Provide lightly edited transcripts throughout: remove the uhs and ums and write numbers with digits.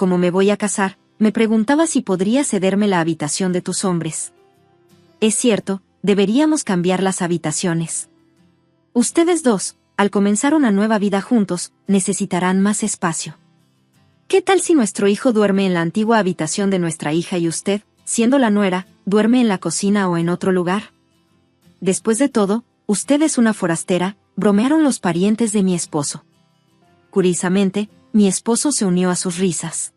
como me voy a casar, me preguntaba si podría cederme la habitación de tus hombres. Es cierto, deberíamos cambiar las habitaciones. Ustedes dos, al comenzar una nueva vida juntos, necesitarán más espacio. ¿Qué tal si nuestro hijo duerme en la antigua habitación de nuestra hija y usted, siendo la nuera, duerme en la cocina o en otro lugar? Después de todo, usted es una forastera, bromearon los parientes de mi esposo. Curiosamente, mi esposo se unió a sus risas.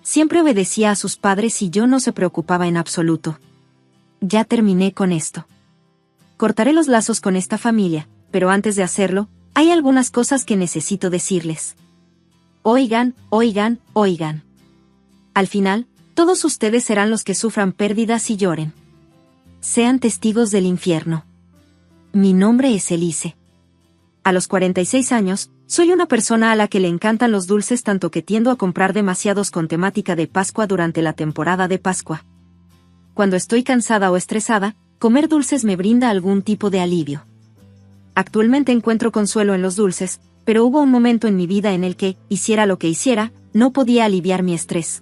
Siempre obedecía a sus padres y yo no se preocupaba en absoluto. Ya terminé con esto. Cortaré los lazos con esta familia, pero antes de hacerlo, hay algunas cosas que necesito decirles. Oigan. Al final, todos ustedes serán los que sufran pérdidas y lloren. Sean testigos del infierno. Mi nombre es Elise. A los 46 años, soy una persona a la que le encantan los dulces tanto que tiendo a comprar demasiados con temática de Pascua durante la temporada de Pascua. Cuando estoy cansada o estresada, comer dulces me brinda algún tipo de alivio. Actualmente encuentro consuelo en los dulces, pero hubo un momento en mi vida en el que, hiciera lo que hiciera, no podía aliviar mi estrés.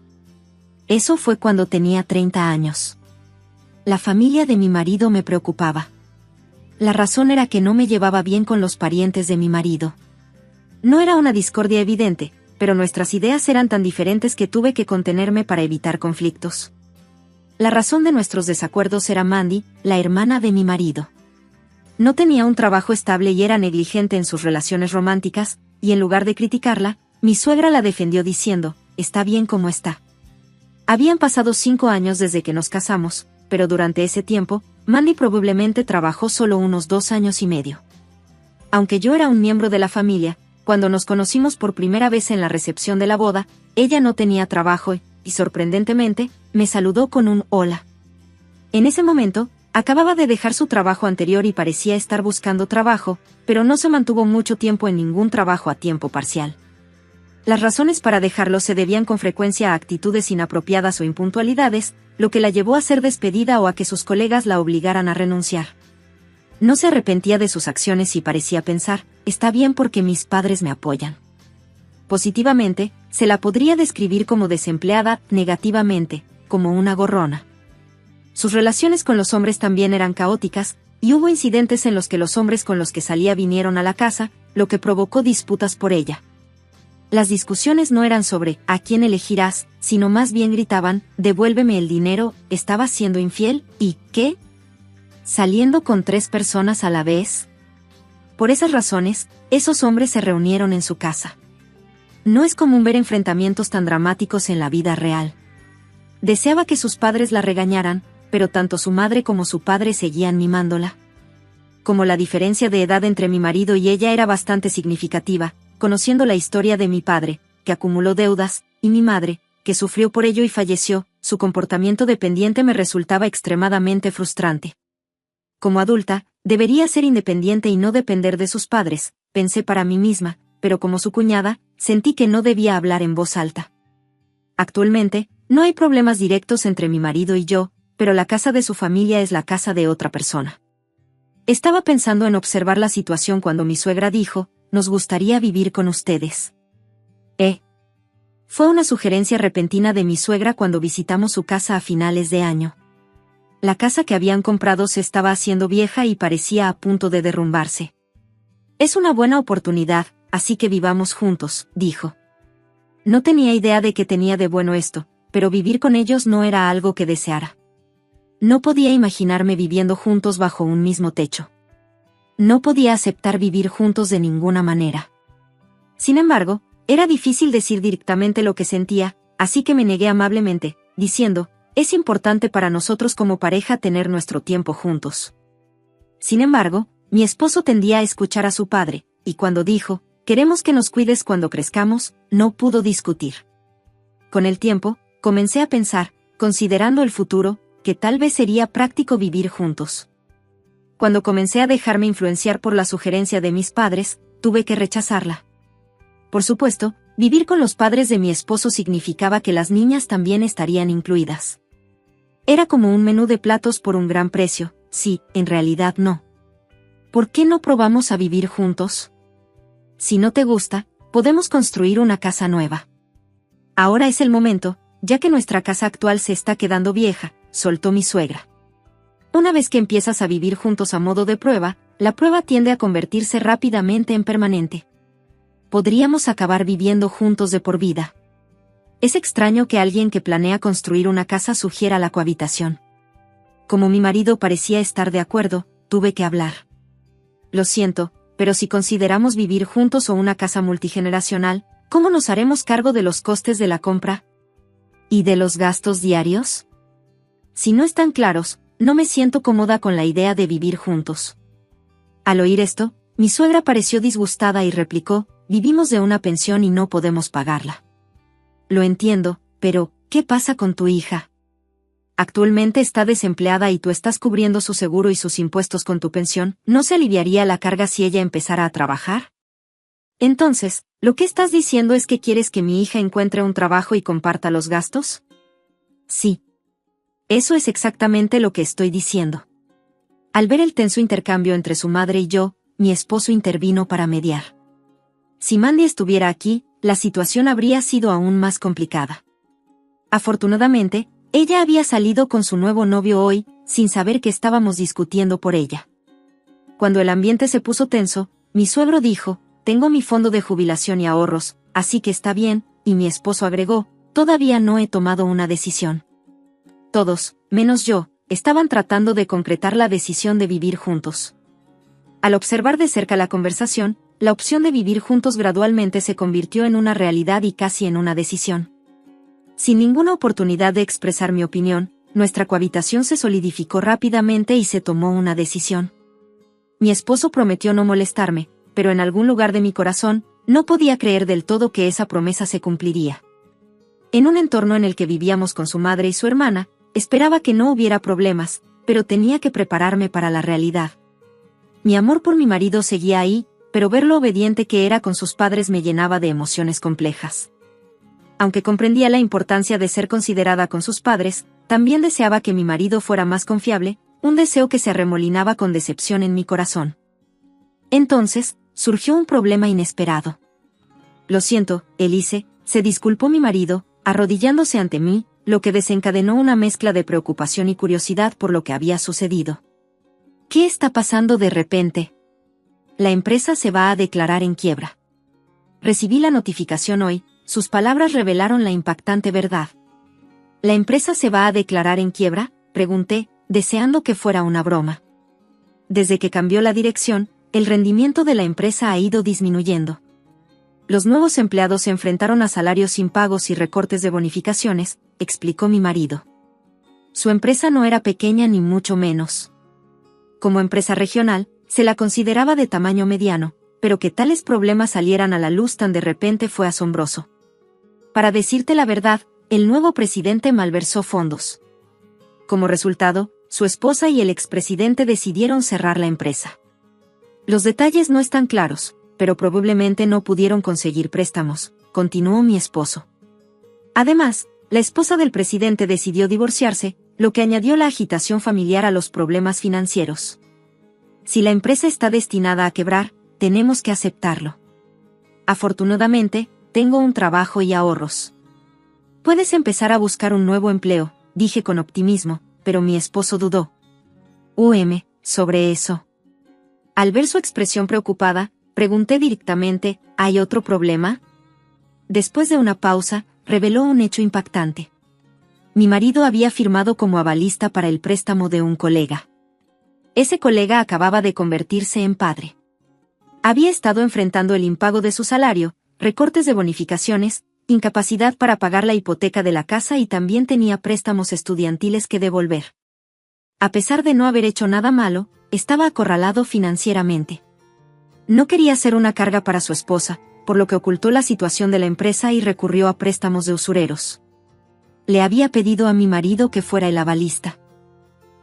Eso fue cuando tenía 30 años. La familia de mi marido me preocupaba. La razón era que no me llevaba bien con los parientes de mi marido. No era una discordia evidente, pero nuestras ideas eran tan diferentes que tuve que contenerme para evitar conflictos. La razón de nuestros desacuerdos era Mandy, la hermana de mi marido. No tenía un trabajo estable y era negligente en sus relaciones románticas, y en lugar de criticarla, mi suegra la defendió diciendo, está bien como está. Habían pasado 5 años desde que nos casamos, pero durante ese tiempo, Mandy probablemente trabajó solo unos 2 años y medio. Aunque yo era un miembro de la familia, cuando nos conocimos por primera vez en la recepción de la boda, ella no tenía trabajo y sorprendentemente, me saludó con un hola. En ese momento, acababa de dejar su trabajo anterior y parecía estar buscando trabajo, pero no se mantuvo mucho tiempo en ningún trabajo a tiempo parcial. Las razones para dejarlo se debían con frecuencia a actitudes inapropiadas o impuntualidades, lo que la llevó a ser despedida o a que sus colegas la obligaran a renunciar. No se arrepentía de sus acciones y parecía pensar, está bien porque mis padres me apoyan. Positivamente, se la podría describir como desempleada, negativamente, como una gorrona. Sus relaciones con los hombres también eran caóticas, y hubo incidentes en los que los hombres con los que salía vinieron a la casa, lo que provocó disputas por ella. Las discusiones no eran sobre ¿a quién elegirás?, sino más bien gritaban, devuélveme el dinero, ¿estabas siendo infiel? ¿Y qué? ¿Saliendo con 3 personas a la vez? Por esas razones, esos hombres se reunieron en su casa. No es común ver enfrentamientos tan dramáticos en la vida real. Deseaba que sus padres la regañaran, pero tanto su madre como su padre seguían mimándola. Como la diferencia de edad entre mi marido y ella era bastante significativa, conociendo la historia de mi padre, que acumuló deudas, y mi madre, que sufrió por ello y falleció, su comportamiento dependiente me resultaba extremadamente frustrante. Como adulta, debería ser independiente y no depender de sus padres, pensé para mí misma, pero como su cuñada, sentí que no debía hablar en voz alta. Actualmente, no hay problemas directos entre mi marido y yo, pero la casa de su familia es la casa de otra persona. Estaba pensando en observar la situación cuando mi suegra dijo, nos gustaría vivir con ustedes. Fue una sugerencia repentina de mi suegra cuando visitamos su casa a finales de año. La casa que habían comprado se estaba haciendo vieja y parecía a punto de derrumbarse. Es una buena oportunidad, así que vivamos juntos, dijo. No tenía idea de qué tenía de bueno esto, pero vivir con ellos no era algo que deseara. No podía imaginarme viviendo juntos bajo un mismo techo. No podía aceptar vivir juntos de ninguna manera. Sin embargo, era difícil decir directamente lo que sentía, así que me negué amablemente, diciendo, es importante para nosotros como pareja tener nuestro tiempo juntos. Sin embargo, mi esposo tendía a escuchar a su padre, y cuando dijo, queremos que nos cuides cuando crezcamos, no pudo discutir. Con el tiempo, comencé a pensar, considerando el futuro, que tal vez sería práctico vivir juntos. Cuando comencé a dejarme influenciar por la sugerencia de mis padres, tuve que rechazarla. Por supuesto, vivir con los padres de mi esposo significaba que las niñas también estarían incluidas. Era como un menú de platos por un gran precio, sí, en realidad no. ¿Por qué no probamos a vivir juntos? Si no te gusta, podemos construir una casa nueva. Ahora es el momento, ya que nuestra casa actual se está quedando vieja, soltó mi suegra. Una vez que empiezas a vivir juntos a modo de prueba, la prueba tiende a convertirse rápidamente en permanente. Podríamos acabar viviendo juntos de por vida. Es extraño que alguien que planea construir una casa sugiera la cohabitación. Como mi marido parecía estar de acuerdo, tuve que hablar. Lo siento, pero si consideramos vivir juntos o una casa multigeneracional, ¿cómo nos haremos cargo de los costes de la compra? ¿Y de los gastos diarios? Si no están claros, no me siento cómoda con la idea de vivir juntos. Al oír esto, mi suegra pareció disgustada y replicó, vivimos de una pensión y no podemos pagarla. Lo entiendo, pero, ¿qué pasa con tu hija? Actualmente está desempleada y tú estás cubriendo su seguro y sus impuestos con tu pensión, ¿no se aliviaría la carga si ella empezara a trabajar? Entonces, ¿lo que estás diciendo es que quieres que mi hija encuentre un trabajo y comparta los gastos? Sí. Eso es exactamente lo que estoy diciendo. Al ver el tenso intercambio entre su madre y yo, mi esposo intervino para mediar. Si Mandy estuviera aquí, la situación habría sido aún más complicada. Afortunadamente, ella había salido con su nuevo novio hoy, sin saber que estábamos discutiendo por ella. Cuando el ambiente se puso tenso, mi suegro dijo, tengo mi fondo de jubilación y ahorros, así que está bien, y mi esposo agregó, todavía no he tomado una decisión. Todos, menos yo, estaban tratando de concretar la decisión de vivir juntos. Al observar de cerca la conversación, la opción de vivir juntos gradualmente se convirtió en una realidad y casi en una decisión. Sin ninguna oportunidad de expresar mi opinión, nuestra cohabitación se solidificó rápidamente y se tomó una decisión. Mi esposo prometió no molestarme, pero en algún lugar de mi corazón, no podía creer del todo que esa promesa se cumpliría. En un entorno en el que vivíamos con su madre y su hermana, esperaba que no hubiera problemas, pero tenía que prepararme para la realidad. Mi amor por mi marido seguía ahí, pero ver lo obediente que era con sus padres me llenaba de emociones complejas. Aunque comprendía la importancia de ser considerada con sus padres, también deseaba que mi marido fuera más confiable, un deseo que se arremolinaba con decepción en mi corazón. Entonces, surgió un problema inesperado. Lo siento, Elise, se disculpó mi marido, arrodillándose ante mí, lo que desencadenó una mezcla de preocupación y curiosidad por lo que había sucedido. ¿Qué está pasando de repente? La empresa se va a declarar en quiebra. Recibí la notificación hoy, sus palabras revelaron la impactante verdad. ¿La empresa se va a declarar en quiebra?, pregunté, deseando que fuera una broma. Desde que cambió la dirección, el rendimiento de la empresa ha ido disminuyendo. Los nuevos empleados se enfrentaron a salarios impagos y recortes de bonificaciones, explicó mi marido. Su empresa no era pequeña ni mucho menos. Como empresa regional, se la consideraba de tamaño mediano, pero que tales problemas salieran a la luz tan de repente fue asombroso. Para decirte la verdad, el nuevo presidente malversó fondos. Como resultado, su esposa y el expresidente decidieron cerrar la empresa. Los detalles no están claros, pero probablemente no pudieron conseguir préstamos, continuó mi esposo. Además, la esposa del presidente decidió divorciarse, lo que añadió la agitación familiar a los problemas financieros. Si la empresa está destinada a quebrar, tenemos que aceptarlo. Afortunadamente, tengo un trabajo y ahorros. Puedes empezar a buscar un nuevo empleo, dije con optimismo, pero mi esposo dudó. Sobre eso. Al ver su expresión preocupada, pregunté directamente, ¿hay otro problema? Después de una pausa, reveló un hecho impactante. Mi marido había firmado como avalista para el préstamo de un colega. Ese colega acababa de convertirse en padre. Había estado enfrentando el impago de su salario, recortes de bonificaciones, incapacidad para pagar la hipoteca de la casa y también tenía préstamos estudiantiles que devolver. A pesar de no haber hecho nada malo, estaba acorralado financieramente. No quería ser una carga para su esposa, por lo que ocultó la situación de la empresa y recurrió a préstamos de usureros. Le había pedido a mi marido que fuera el avalista.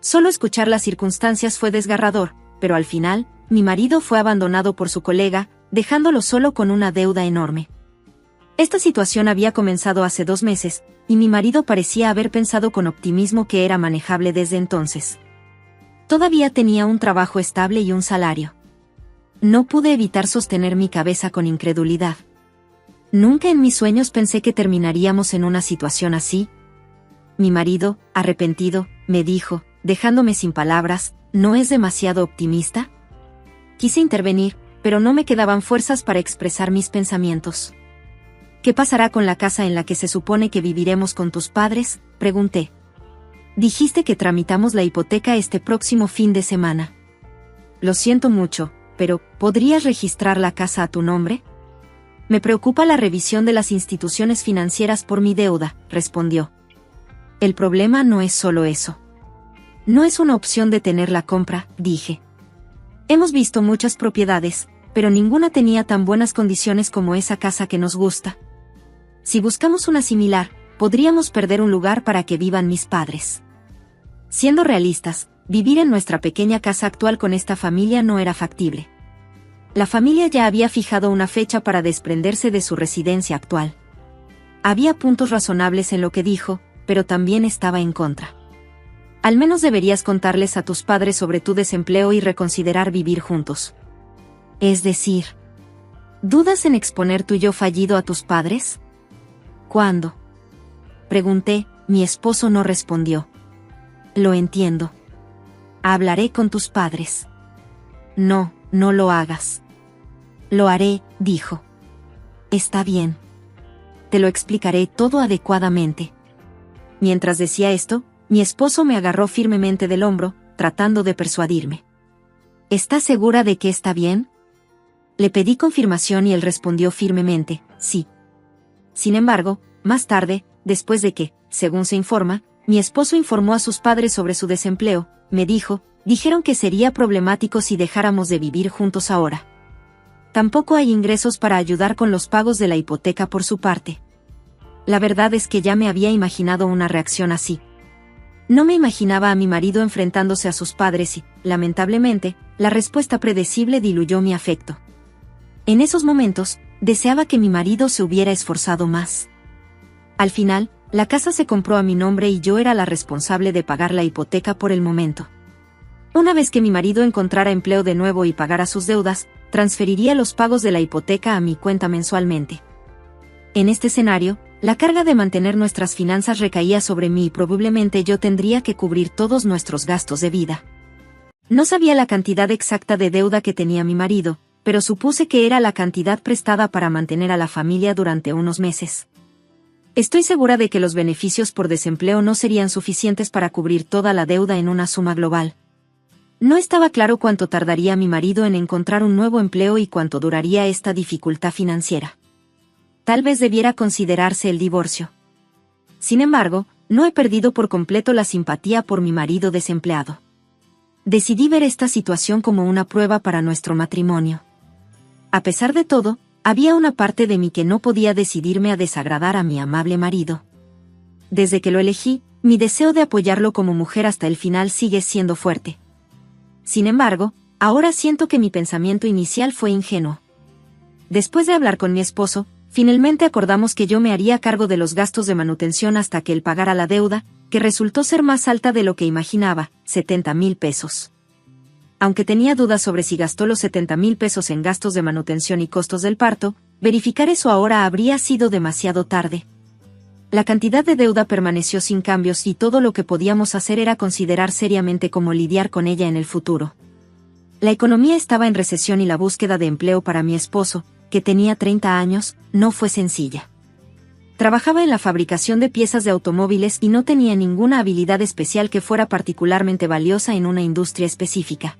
Solo escuchar las circunstancias fue desgarrador, pero al final, mi marido fue abandonado por su colega, dejándolo solo con una deuda enorme. Esta situación había comenzado hace 2 meses, y mi marido parecía haber pensado con optimismo que era manejable desde entonces. Todavía tenía un trabajo estable y un salario. No pude evitar sostener mi cabeza con incredulidad. Nunca en mis sueños pensé que terminaríamos en una situación así. Mi marido, arrepentido, me dijo, dejándome sin palabras, ¿no es demasiado optimista? Quise intervenir, pero no me quedaban fuerzas para expresar mis pensamientos. ¿Qué pasará con la casa en la que se supone que viviremos con tus padres?, pregunté. Dijiste que tramitamos la hipoteca este próximo fin de semana. Lo siento mucho, pero ¿podrías registrar la casa a tu nombre? Me preocupa la revisión de las instituciones financieras por mi deuda, respondió. El problema no es solo eso. No es una opción detener la compra, dije. Hemos visto muchas propiedades, pero ninguna tenía tan buenas condiciones como esa casa que nos gusta. Si buscamos una similar, podríamos perder un lugar para que vivan mis padres. Siendo realistas, vivir en nuestra pequeña casa actual con esta familia no era factible. La familia ya había fijado una fecha para desprenderse de su residencia actual. Había puntos razonables en lo que dijo, pero también estaba en contra. Al menos deberías contarles a tus padres sobre tu desempleo y reconsiderar vivir juntos. Es decir, ¿dudas en exponer tu yo fallido a tus padres? ¿Cuándo? Pregunté, mi esposo no respondió. Lo entiendo. Hablaré con tus padres. No, no lo hagas. Lo haré, dijo. Está bien. Te lo explicaré todo adecuadamente. Mientras decía esto, mi esposo me agarró firmemente del hombro, tratando de persuadirme. ¿Estás segura de que está bien? Le pedí confirmación y él respondió firmemente, sí. Sin embargo, más tarde, después de que, según se informa, mi esposo informó a sus padres sobre su desempleo, me dijeron que sería problemático si dejáramos de vivir juntos ahora. Tampoco hay ingresos para ayudar con los pagos de la hipoteca por su parte. La verdad es que ya me había imaginado una reacción así. No me imaginaba a mi marido enfrentándose a sus padres y, lamentablemente, la respuesta predecible diluyó mi afecto. En esos momentos, deseaba que mi marido se hubiera esforzado más. Al final, la casa se compró a mi nombre y yo era la responsable de pagar la hipoteca por el momento. Una vez que mi marido encontrara empleo de nuevo y pagara sus deudas, transferiría los pagos de la hipoteca a mi cuenta mensualmente. En este escenario, la carga de mantener nuestras finanzas recaía sobre mí y probablemente yo tendría que cubrir todos nuestros gastos de vida. No sabía la cantidad exacta de deuda que tenía mi marido, pero supuse que era la cantidad prestada para mantener a la familia durante unos meses. Estoy segura de que los beneficios por desempleo no serían suficientes para cubrir toda la deuda en una suma global. No estaba claro cuánto tardaría mi marido en encontrar un nuevo empleo y cuánto duraría esta dificultad financiera. Tal vez debiera considerarse el divorcio. Sin embargo, no he perdido por completo la simpatía por mi marido desempleado. Decidí ver esta situación como una prueba para nuestro matrimonio. A pesar de todo, había una parte de mí que no podía decidirme a desagradar a mi amable marido. Desde que lo elegí, mi deseo de apoyarlo como mujer hasta el final sigue siendo fuerte. Sin embargo, ahora siento que mi pensamiento inicial fue ingenuo. Después de hablar con mi esposo, finalmente acordamos que yo me haría cargo de los gastos de manutención hasta que él pagara la deuda, que resultó ser más alta de lo que imaginaba, 70,000 pesos. Aunque tenía dudas sobre si gastó los 70,000 pesos en gastos de manutención y costos del parto, verificar eso ahora habría sido demasiado tarde. La cantidad de deuda permaneció sin cambios y todo lo que podíamos hacer era considerar seriamente cómo lidiar con ella en el futuro. La economía estaba en recesión y la búsqueda de empleo para mi esposo, que tenía 30 años, no fue sencilla. Trabajaba en la fabricación de piezas de automóviles y no tenía ninguna habilidad especial que fuera particularmente valiosa en una industria específica.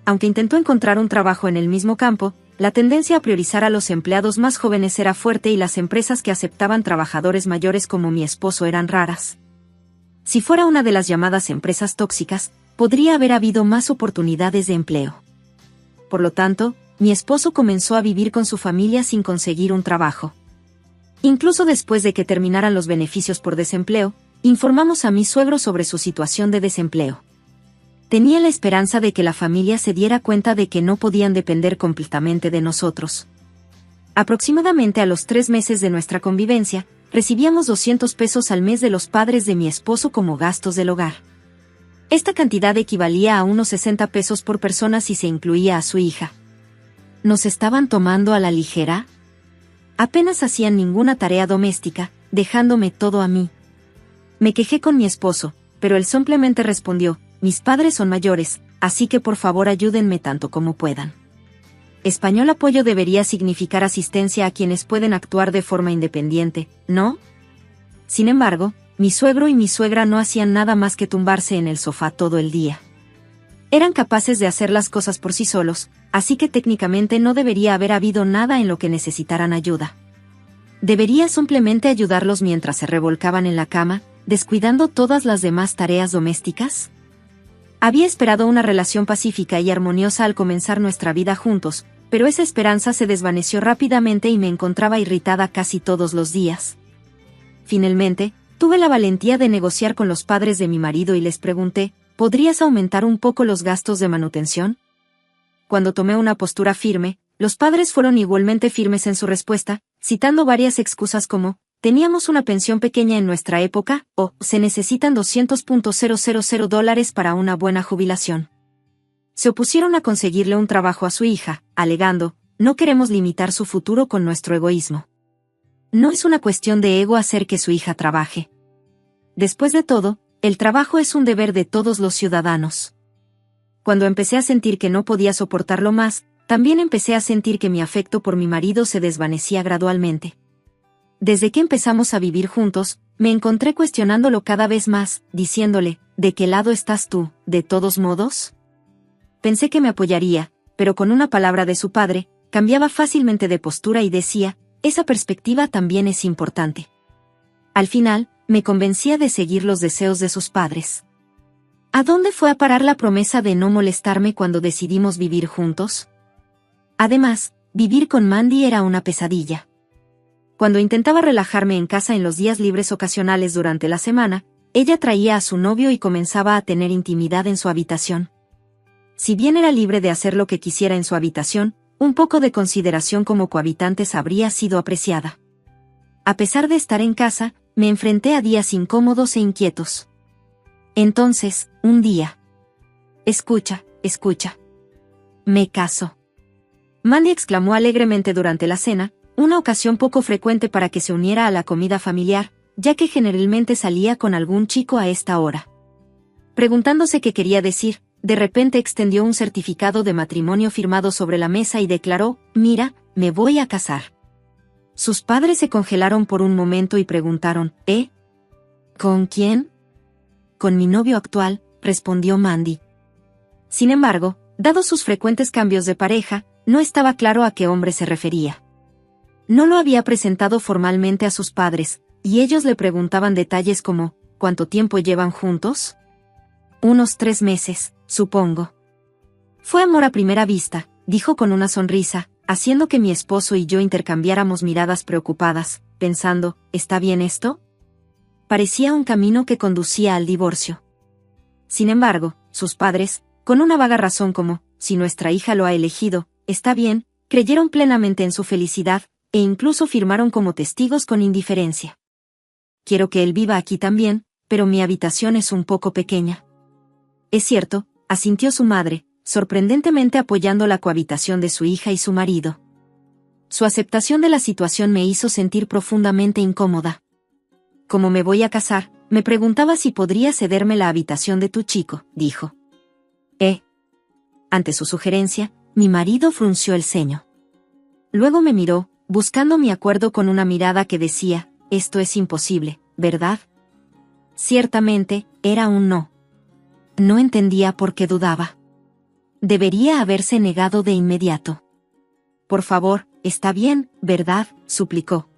Aunque intentó encontrar un trabajo en el mismo campo, la tendencia a priorizar a los empleados más jóvenes era fuerte y las empresas que aceptaban trabajadores mayores como mi esposo eran raras. Si fuera una de las llamadas empresas tóxicas, podría haber habido más oportunidades de empleo. Por lo tanto, mi esposo comenzó a vivir con su familia sin conseguir un trabajo. Incluso después de que terminaran los beneficios por desempleo, informamos a mi suegro sobre su situación de desempleo. Tenía la esperanza de que la familia se diera cuenta de que no podían depender completamente de nosotros. Aproximadamente a los 3 meses de nuestra convivencia, recibíamos 200 pesos al mes de los padres de mi esposo como gastos del hogar. Esta cantidad equivalía a unos 60 pesos por persona si se incluía a su hija. ¿Nos estaban tomando a la ligera? Apenas hacían ninguna tarea doméstica, dejándome todo a mí. Me quejé con mi esposo, pero él simplemente respondió: mis padres son mayores, así que por favor ayúdenme tanto como puedan. Español apoyo debería significar asistencia a quienes pueden actuar de forma independiente, ¿no? Sin embargo, mi suegro y mi suegra no hacían nada más que tumbarse en el sofá todo el día. Eran capaces de hacer las cosas por sí solos, así que técnicamente no debería haber habido nada en lo que necesitaran ayuda. Debería simplemente ayudarlos mientras se revolcaban en la cama, descuidando todas las demás tareas domésticas. Había esperado una relación pacífica y armoniosa al comenzar nuestra vida juntos, pero esa esperanza se desvaneció rápidamente y me encontraba irritada casi todos los días. Finalmente, tuve la valentía de negociar con los padres de mi marido y les pregunté: ¿podrías aumentar un poco los gastos de manutención? Cuando tomé una postura firme, los padres fueron igualmente firmes en su respuesta, citando varias excusas como: teníamos una pensión pequeña en nuestra época, o se necesitan $200,000 para una buena jubilación. Se opusieron a conseguirle un trabajo a su hija, alegando: no queremos limitar su futuro con nuestro egoísmo. No es una cuestión de ego hacer que su hija trabaje. Después de todo, el trabajo es un deber de todos los ciudadanos. Cuando empecé a sentir que no podía soportarlo más, también empecé a sentir que mi afecto por mi marido se desvanecía gradualmente. Desde que empezamos a vivir juntos, me encontré cuestionándolo cada vez más, diciéndole: ¿de qué lado estás tú, de todos modos? Pensé que me apoyaría, pero con una palabra de su padre, cambiaba fácilmente de postura y decía: esa perspectiva también es importante. Al final, me convencía de seguir los deseos de sus padres. ¿A dónde fue a parar la promesa de no molestarme cuando decidimos vivir juntos? Además, vivir con Mandy era una pesadilla. Cuando intentaba relajarme en casa en los días libres ocasionales durante la semana, ella traía a su novio y comenzaba a tener intimidad en su habitación. Si bien era libre de hacer lo que quisiera en su habitación, un poco de consideración como cohabitantes habría sido apreciada. A pesar de estar en casa, me enfrenté a días incómodos e inquietos. Entonces, un día. Escucha. Me caso. Mandy exclamó alegremente durante la cena, una ocasión poco frecuente para que se uniera a la comida familiar, ya que generalmente salía con algún chico a esta hora. Preguntándose qué quería decir, de repente extendió un certificado de matrimonio firmado sobre la mesa y declaró: mira, me voy a casar. Sus padres se congelaron por un momento y preguntaron: ¿con quién? Con mi novio actual, respondió Mandy. Sin embargo, dado sus frecuentes cambios de pareja, no estaba claro a qué hombre se refería. No lo había presentado formalmente a sus padres, y ellos le preguntaban detalles como: ¿cuánto tiempo llevan juntos? Unos 3 meses, supongo. Fue amor a primera vista, dijo con una sonrisa, haciendo que mi esposo y yo intercambiáramos miradas preocupadas, pensando: ¿está bien esto? Parecía un camino que conducía al divorcio. Sin embargo, sus padres, con una vaga razón como: si nuestra hija lo ha elegido, está bien, creyeron plenamente en su felicidad, e incluso firmaron como testigos con indiferencia. Quiero que él viva aquí también, pero mi habitación es un poco pequeña. Es cierto, asintió su madre, sorprendentemente apoyando la cohabitación de su hija y su marido. Su aceptación de la situación me hizo sentir profundamente incómoda. Como me voy a casar, me preguntaba si podría cederme la habitación de tu chico, dijo. Ante su sugerencia, mi marido frunció el ceño. Luego me miró, buscando mi acuerdo con una mirada que decía: esto es imposible, ¿verdad? Ciertamente, era un no. No entendía por qué dudaba. Debería haberse negado de inmediato. Por favor, está bien, ¿verdad?, suplicó.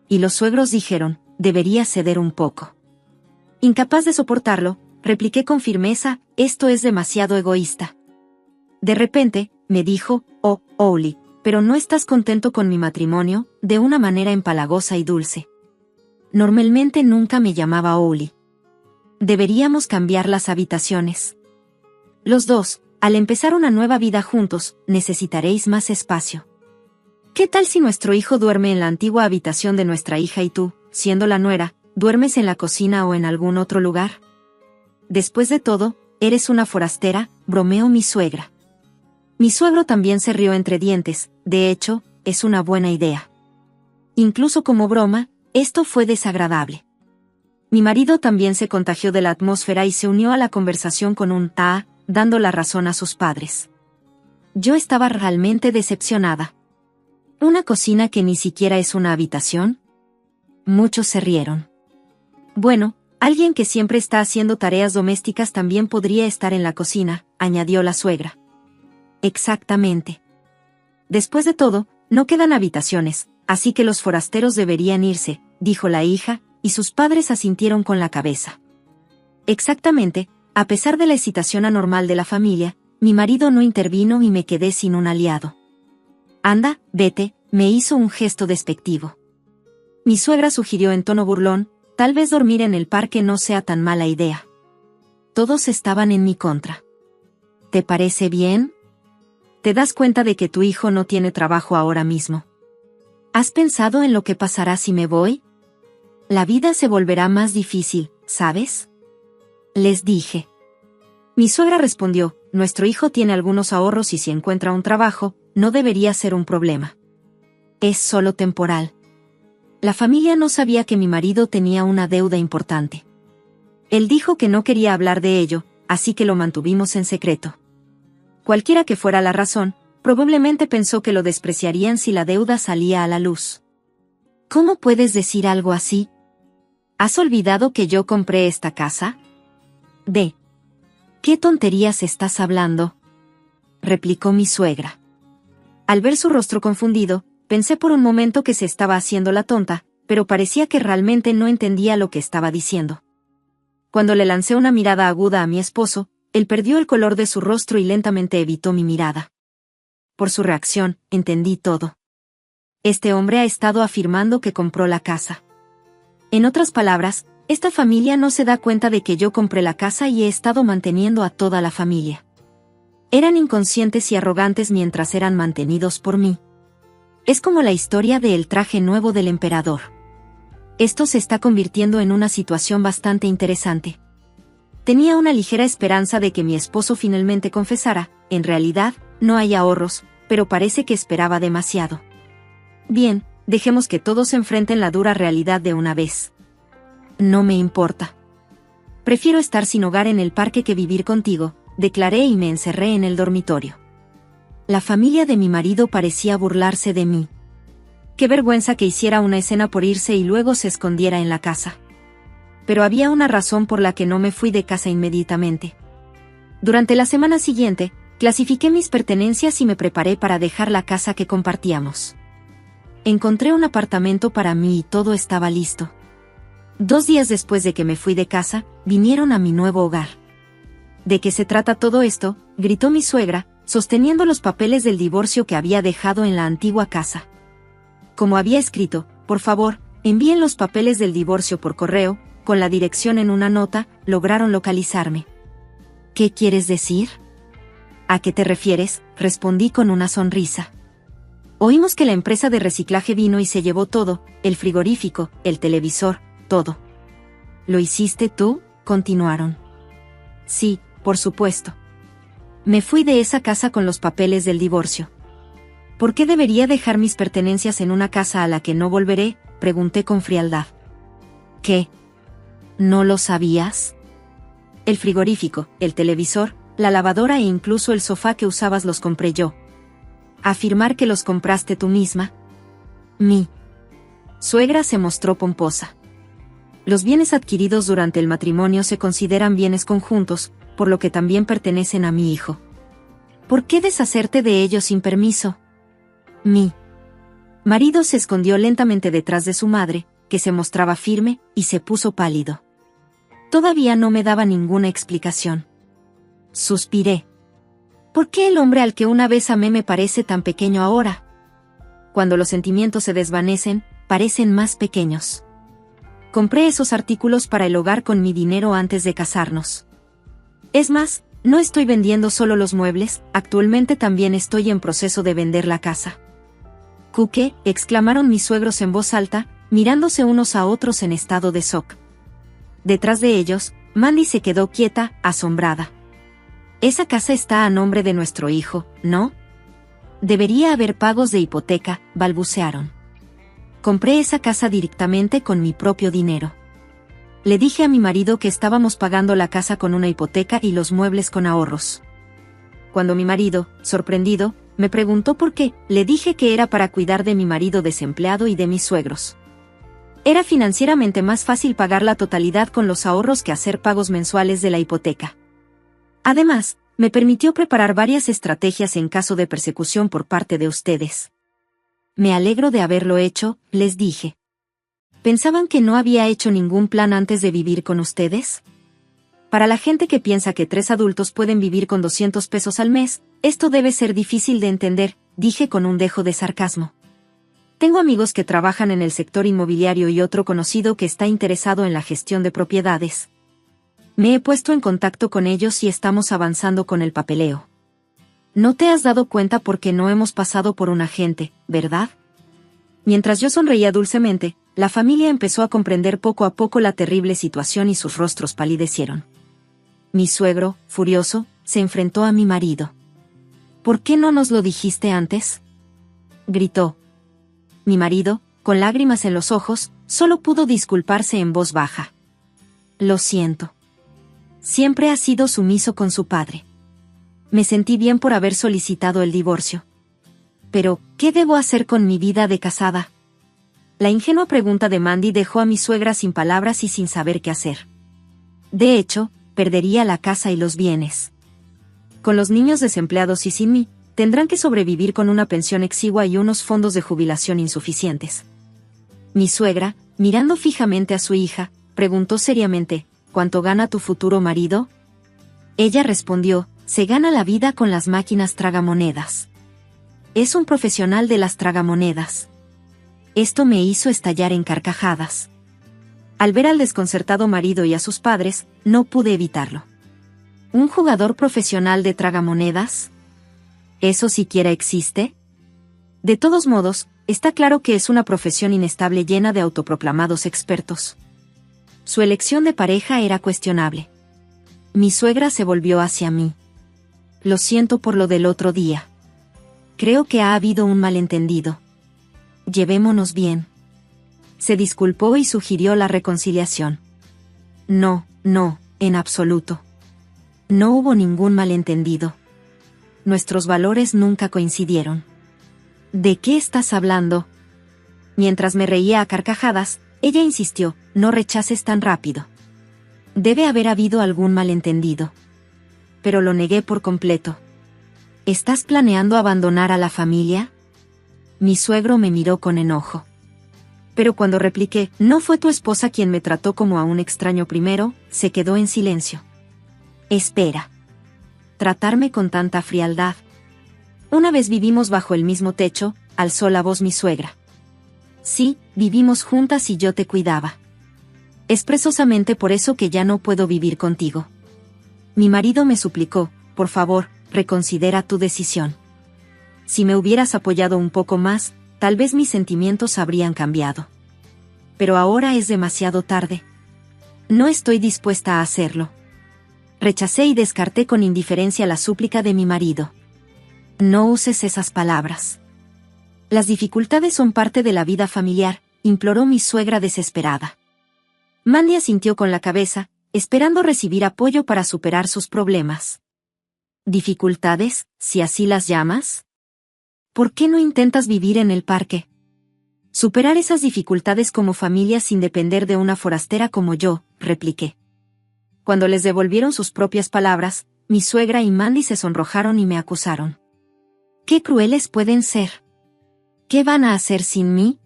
Y los suegros dijeron: debería ceder un poco. Incapaz de soportarlo, repliqué con firmeza: esto es demasiado egoísta. De repente, me dijo: Oli, pero ¿no estás contento con mi matrimonio?, de una manera empalagosa y dulce. Normalmente nunca me llamaba Oli. Deberíamos cambiar las habitaciones. Los dos, al empezar una nueva vida juntos, necesitaréis más espacio. ¿Qué tal si nuestro hijo duerme en la antigua habitación de nuestra hija y tú, siendo la nuera, duermes en la cocina o en algún otro lugar? Después de todo, eres una forastera, bromeó mi suegra. Mi suegro también se rió entre dientes: de hecho, es una buena idea. Incluso como broma, esto fue desagradable. Mi marido también se contagió de la atmósfera y se unió a la conversación con un "ta", dando la razón a sus padres. Yo estaba realmente decepcionada. ¿Una cocina que ni siquiera es una habitación? Muchos se rieron. Bueno, alguien que siempre está haciendo tareas domésticas también podría estar en la cocina, añadió la suegra. Exactamente. Después de todo, no quedan habitaciones, así que los forasteros deberían irse, dijo la hija, y sus padres asintieron con la cabeza. Exactamente, a pesar de la excitación anormal de la familia, mi marido no intervino y me quedé sin un aliado. Anda, vete, me hizo un gesto despectivo. Mi suegra sugirió en tono burlón, tal vez dormir en el parque no sea tan mala idea. Todos estaban en mi contra. ¿Te parece bien? ¿Te das cuenta de que tu hijo no tiene trabajo ahora mismo? ¿Has pensado en lo que pasará si me voy? La vida se volverá más difícil, ¿sabes? Les dije. Mi suegra respondió, nuestro hijo tiene algunos ahorros y si encuentra un trabajo, no debería ser un problema. Es solo temporal. La familia no sabía que mi marido tenía una deuda importante. Él dijo que no quería hablar de ello, así que lo mantuvimos en secreto. Cualquiera que fuera la razón, probablemente pensó que lo despreciarían si la deuda salía a la luz. ¿Cómo puedes decir algo así? ¿Has olvidado que yo compré esta casa? ¿De qué tonterías estás hablando?, replicó mi suegra. Al ver su rostro confundido, pensé por un momento que se estaba haciendo la tonta, pero parecía que realmente no entendía lo que estaba diciendo. Cuando le lancé una mirada aguda a mi esposo, él perdió el color de su rostro y lentamente evitó mi mirada. Por su reacción, entendí todo. Este hombre ha estado afirmando que compró la casa. En otras palabras, esta familia no se da cuenta de que yo compré la casa y he estado manteniendo a toda la familia. Eran inconscientes y arrogantes mientras eran mantenidos por mí. Es como la historia del traje nuevo del emperador. Esto se está convirtiendo en una situación bastante interesante. Tenía una ligera esperanza de que mi esposo finalmente confesara, en realidad, no hay ahorros, pero parece que esperaba demasiado. Bien, dejemos que todos enfrenten la dura realidad de una vez. No me importa. Prefiero estar sin hogar en el parque que vivir contigo, declaré y me encerré en el dormitorio. La familia de mi marido parecía burlarse de mí. Qué vergüenza que hiciera una escena por irse y luego se escondiera en la casa. Pero había una razón por la que no me fui de casa inmediatamente. Durante la semana siguiente, clasifiqué mis pertenencias y me preparé para dejar la casa que compartíamos. Encontré un apartamento para mí y todo estaba listo. 2 días después de que me fui de casa, vinieron a mi nuevo hogar. ¿De qué se trata todo esto?, gritó mi suegra, sosteniendo los papeles del divorcio que había dejado en la antigua casa. Como había escrito, por favor, envíen los papeles del divorcio por correo, con la dirección en una nota, lograron localizarme. ¿Qué quieres decir? ¿A qué te refieres?, respondí con una sonrisa. Oímos que la empresa de reciclaje vino y se llevó todo, el frigorífico, el televisor, todo. ¿Lo hiciste tú?, continuaron. Sí, por supuesto. Me fui de esa casa con los papeles del divorcio. ¿Por qué debería dejar mis pertenencias en una casa a la que no volveré?, pregunté con frialdad. ¿Qué? ¿No lo sabías? El frigorífico, el televisor, la lavadora e incluso el sofá que usabas los compré yo. ¿Afirmar que los compraste tú misma? Mi suegra se mostró pomposa. Los bienes adquiridos durante el matrimonio se consideran bienes conjuntos, por lo que también pertenecen a mi hijo. ¿Por qué deshacerte de ellos sin permiso? Mi marido se escondió lentamente detrás de su madre, que se mostraba firme, y se puso pálido. Todavía no me daba ninguna explicación. Suspiré. ¿Por qué el hombre al que una vez amé me parece tan pequeño ahora? Cuando los sentimientos se desvanecen, parecen más pequeños. Compré esos artículos para el hogar con mi dinero antes de casarnos. Es más, no estoy vendiendo solo los muebles, actualmente también estoy en proceso de vender la casa. ¿Qué?, exclamaron mis suegros en voz alta, mirándose unos a otros en estado de shock. Detrás de ellos, Mandy se quedó quieta, asombrada. Esa casa está a nombre de nuestro hijo, ¿no? Debería haber pagos de hipoteca, balbucearon. Compré esa casa directamente con mi propio dinero. Le dije a mi marido que estábamos pagando la casa con una hipoteca y los muebles con ahorros. Cuando mi marido, sorprendido, me preguntó por qué, le dije que era para cuidar de mi marido desempleado y de mis suegros. Era financieramente más fácil pagar la totalidad con los ahorros que hacer pagos mensuales de la hipoteca. Además, me permitió preparar varias estrategias en caso de persecución por parte de ustedes. Me alegro de haberlo hecho, les dije. ¿Pensaban que no había hecho ningún plan antes de vivir con ustedes? Para la gente que piensa que 3 adultos pueden vivir con 200 pesos al mes, esto debe ser difícil de entender, dije con un dejo de sarcasmo. Tengo amigos que trabajan en el sector inmobiliario y otro conocido que está interesado en la gestión de propiedades. Me he puesto en contacto con ellos y estamos avanzando con el papeleo. No te has dado cuenta porque no hemos pasado por un agente, ¿verdad? Mientras yo sonreía dulcemente, la familia empezó a comprender poco a poco la terrible situación y sus rostros palidecieron. Mi suegro, furioso, se enfrentó a mi marido. ¿Por qué no nos lo dijiste antes?, gritó. Mi marido, con lágrimas en los ojos, solo pudo disculparse en voz baja. Lo siento. Siempre ha sido sumiso con su padre. Me sentí bien por haber solicitado el divorcio. Pero, ¿qué debo hacer con mi vida de casada? La ingenua pregunta de Mandy dejó a mi suegra sin palabras y sin saber qué hacer. De hecho, perdería la casa y los bienes. Con los niños desempleados y sin mí, tendrán que sobrevivir con una pensión exigua y unos fondos de jubilación insuficientes. Mi suegra, mirando fijamente a su hija, preguntó seriamente, ¿cuánto gana tu futuro marido? Ella respondió, se gana la vida con las máquinas tragamonedas. Es un profesional de las tragamonedas. Esto me hizo estallar en carcajadas. Al ver al desconcertado marido y a sus padres, no pude evitarlo. ¿Un jugador profesional de tragamonedas? ¿Eso siquiera existe? De todos modos, está claro que es una profesión inestable llena de autoproclamados expertos. Su elección de pareja era cuestionable. Mi suegra se volvió hacia mí. Lo siento por lo del otro día. Creo que ha habido un malentendido. Llevémonos bien. Se disculpó y sugirió la reconciliación. No, en absoluto. No hubo ningún malentendido. Nuestros valores nunca coincidieron. ¿De qué estás hablando? Mientras me reía a carcajadas, ella insistió, no rechaces tan rápido. Debe haber habido algún malentendido. Pero lo negué por completo. ¿Estás planeando abandonar a la familia? Mi suegro me miró con enojo. Pero cuando repliqué, no fue tu esposa quien me trató como a un extraño primero, se quedó en silencio. Espera. Tratarme con tanta frialdad. Una vez vivimos bajo el mismo techo, alzó la voz mi suegra. Sí, vivimos juntas y yo te cuidaba. Es precisamente por eso que ya no puedo vivir contigo. Mi marido me suplicó, por favor, reconsidera tu decisión. Si me hubieras apoyado un poco más, tal vez mis sentimientos habrían cambiado. Pero ahora es demasiado tarde. No estoy dispuesta a hacerlo. Rechacé y descarté con indiferencia la súplica de mi marido. No uses esas palabras. Las dificultades son parte de la vida familiar, imploró mi suegra desesperada. Mandy asintió con la cabeza, esperando recibir apoyo para superar sus problemas. ¿Dificultades, si así las llamas? ¿Por qué no intentas vivir en el parque? Superar esas dificultades como familia sin depender de una forastera como yo, repliqué. Cuando les devolvieron sus propias palabras, mi suegra y Mandy se sonrojaron y me acusaron. ¿Qué crueles pueden ser? ¿Qué van a hacer sin mí?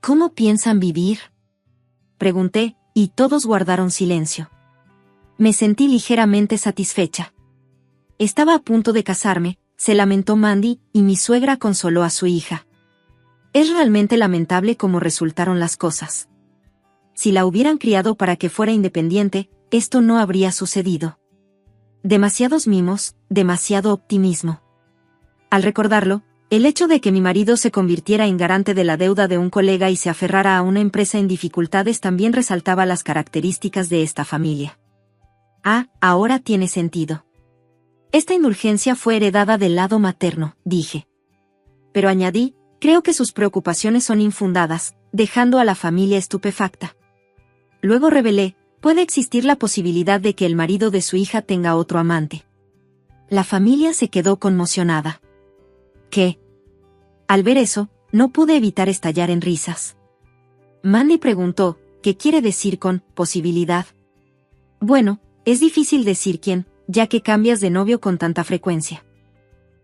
¿Cómo piensan vivir? Pregunté, y todos guardaron silencio. Me sentí ligeramente satisfecha. Estaba a punto de casarme, se lamentó Mandy, y mi suegra consoló a su hija. Es realmente lamentable cómo resultaron las cosas. Si la hubieran criado para que fuera independiente, esto no habría sucedido. Demasiados mimos, demasiado optimismo. Al recordarlo, el hecho de que mi marido se convirtiera en garante de la deuda de un colega y se aferrara a una empresa en dificultades también resaltaba las características de esta familia. Ah, ahora tiene sentido. Esta indulgencia fue heredada del lado materno, dije. Pero añadí, creo que sus preocupaciones son infundadas, dejando a la familia estupefacta. Luego revelé, puede existir la posibilidad de que el marido de su hija tenga otro amante. La familia se quedó conmocionada. ¿Qué? Al ver eso, no pude evitar estallar en risas. Mandy preguntó, ¿qué quiere decir con posibilidad? Bueno, es difícil decir quién, ya que cambias de novio con tanta frecuencia.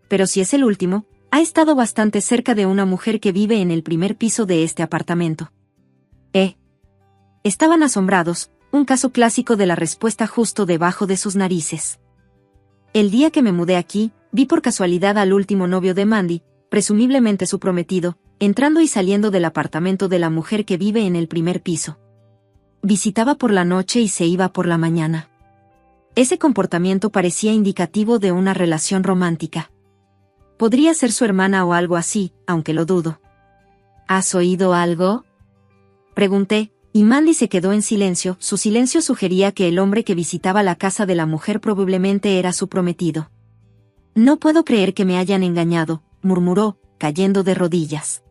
Pero si es el último, ha estado bastante cerca de una mujer que vive en el primer piso de este apartamento. Estaban asombrados, un caso clásico de la respuesta justo debajo de sus narices. El día que me mudé aquí, vi por casualidad al último novio de Mandy, presumiblemente su prometido, entrando y saliendo del apartamento de la mujer que vive en el primer piso. Visitaba por la noche y se iba por la mañana. Ese comportamiento parecía indicativo de una relación romántica. Podría ser su hermana o algo así, aunque lo dudo. ¿Has oído algo?, pregunté, y Mandy se quedó en silencio. Su silencio sugería que el hombre que visitaba la casa de la mujer probablemente era su prometido. No puedo creer que me hayan engañado, murmuró, cayendo de rodillas.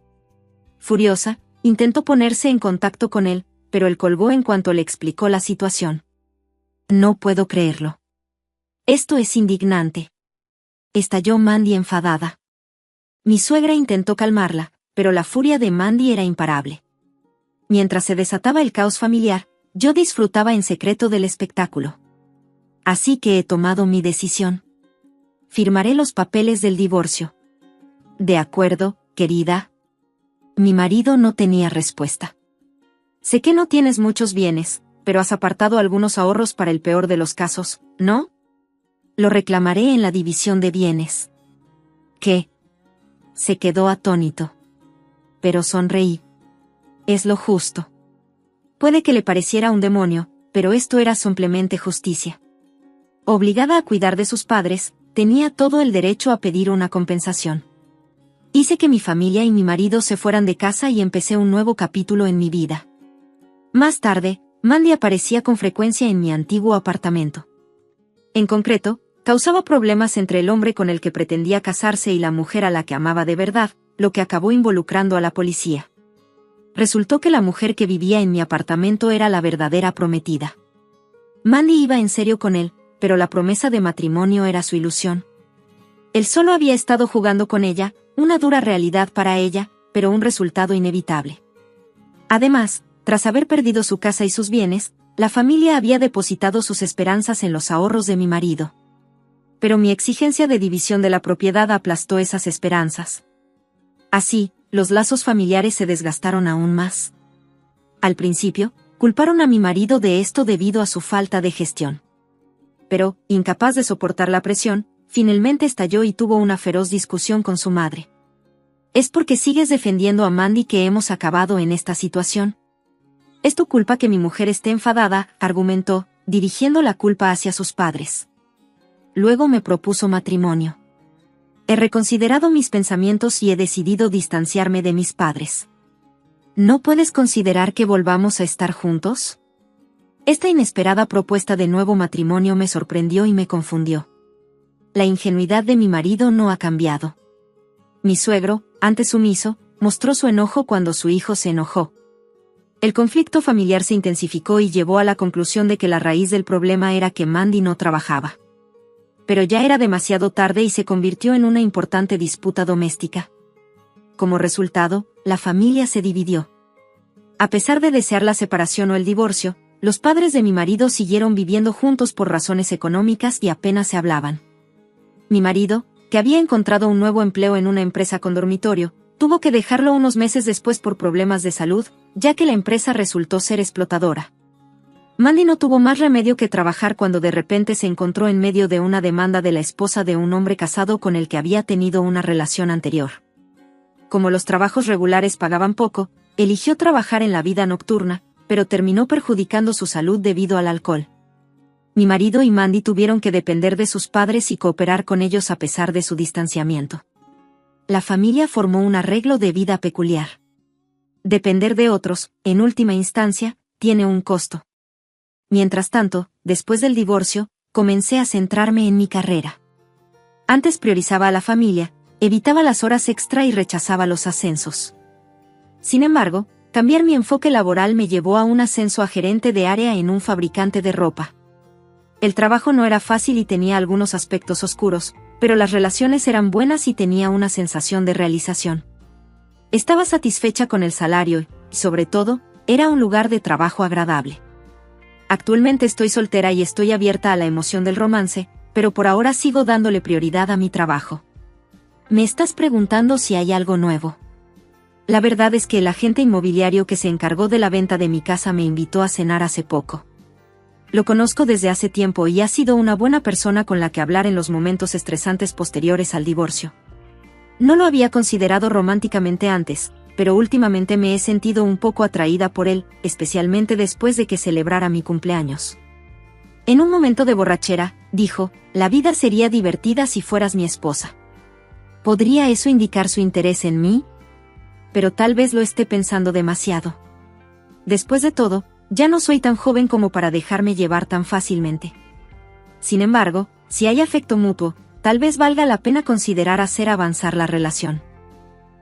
Furiosa, intentó ponerse en contacto con él, pero él colgó en cuanto le explicó la situación. No puedo creerlo. Esto es indignante. Estalló Mandy enfadada. Mi suegra intentó calmarla, pero la furia de Mandy era imparable. Mientras se desataba el caos familiar, yo disfrutaba en secreto del espectáculo. Así que he tomado mi decisión. Firmaré los papeles del divorcio. ¿De acuerdo, querida? Mi marido no tenía respuesta. Sé que no tienes muchos bienes, pero has apartado algunos ahorros para el peor de los casos, ¿no? Lo reclamaré en la división de bienes. ¿Qué? Se quedó atónito. Pero sonreí. Es lo justo. Puede que le pareciera un demonio, pero esto era simplemente justicia. Obligada a cuidar de sus padres, tenía todo el derecho a pedir una compensación. Hice que mi familia y mi marido se fueran de casa y empecé un nuevo capítulo en mi vida. Más tarde, Mandy aparecía con frecuencia en mi antiguo apartamento. En concreto, causaba problemas entre el hombre con el que pretendía casarse y la mujer a la que amaba de verdad, lo que acabó involucrando a la policía. Resultó que la mujer que vivía en mi apartamento era la verdadera prometida. Mandy iba en serio con él, pero la promesa de matrimonio era su ilusión. Él solo había estado jugando con ella, una dura realidad para ella, pero un resultado inevitable. Además, tras haber perdido su casa y sus bienes, la familia había depositado sus esperanzas en los ahorros de mi marido. Pero mi exigencia de división de la propiedad aplastó esas esperanzas. Así, los lazos familiares se desgastaron aún más. Al principio, culparon a mi marido de esto debido a su falta de gestión. Pero, incapaz de soportar la presión, finalmente estalló y tuvo una feroz discusión con su madre. ¿Es porque sigues defendiendo a Mandy que hemos acabado en esta situación? Es tu culpa que mi mujer esté enfadada, argumentó, dirigiendo la culpa hacia sus padres. Luego me propuso matrimonio. He reconsiderado mis pensamientos y he decidido distanciarme de mis padres. ¿No puedes considerar que volvamos a estar juntos? Esta inesperada propuesta de nuevo matrimonio me sorprendió y me confundió. La ingenuidad de mi marido no ha cambiado. Mi suegro, antes sumiso, mostró su enojo cuando su hijo se enojó. El conflicto familiar se intensificó y llevó a la conclusión de que la raíz del problema era que Mandy no trabajaba. Pero ya era demasiado tarde y se convirtió en una importante disputa doméstica. Como resultado, la familia se dividió. A pesar de desear la separación o el divorcio, los padres de mi marido siguieron viviendo juntos por razones económicas y apenas se hablaban. Mi marido, que había encontrado un nuevo empleo en una empresa con dormitorio, tuvo que dejarlo unos meses después por problemas de salud, ya que la empresa resultó ser explotadora. Mandy no tuvo más remedio que trabajar cuando de repente se encontró en medio de una demanda de la esposa de un hombre casado con el que había tenido una relación anterior. Como los trabajos regulares pagaban poco, eligió trabajar en la vida nocturna, pero terminó perjudicando su salud debido al alcohol. Mi marido y Mandy tuvieron que depender de sus padres y cooperar con ellos a pesar de su distanciamiento. La familia formó un arreglo de vida peculiar. Depender de otros, en última instancia, tiene un costo. Mientras tanto, después del divorcio, comencé a centrarme en mi carrera. Antes priorizaba a la familia, Evitaba las horas extra y rechazaba los ascensos. Sin embargo, cambiar mi enfoque laboral me llevó a un ascenso a gerente de área en un fabricante de ropa. El trabajo no era fácil y tenía algunos aspectos oscuros, pero las relaciones eran buenas y tenía una sensación de realización. Estaba satisfecha con el salario y, sobre todo, era un lugar de trabajo agradable. Actualmente estoy soltera y estoy abierta a la emoción del romance, pero por ahora sigo dándole prioridad a mi trabajo. Me estás preguntando si hay algo nuevo. La verdad es que el agente inmobiliario que se encargó de la venta de mi casa me invitó a cenar hace poco. Lo conozco desde hace tiempo y ha sido una buena persona con la que hablar en los momentos estresantes posteriores al divorcio. No lo había considerado románticamente antes, pero últimamente me he sentido un poco atraída por él, especialmente después de que celebrara mi cumpleaños. En un momento de borrachera, dijo, la vida sería divertida si fueras mi esposa. ¿Podría eso indicar su interés en mí? Pero tal vez lo esté pensando demasiado. Después de todo, ya no soy tan joven como para dejarme llevar tan fácilmente. Sin embargo, si hay afecto mutuo, tal vez valga la pena considerar hacer avanzar la relación.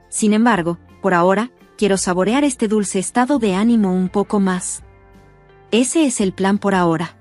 Sin embargo, por ahora, quiero saborear este dulce estado de ánimo un poco más. Ese es el plan por ahora.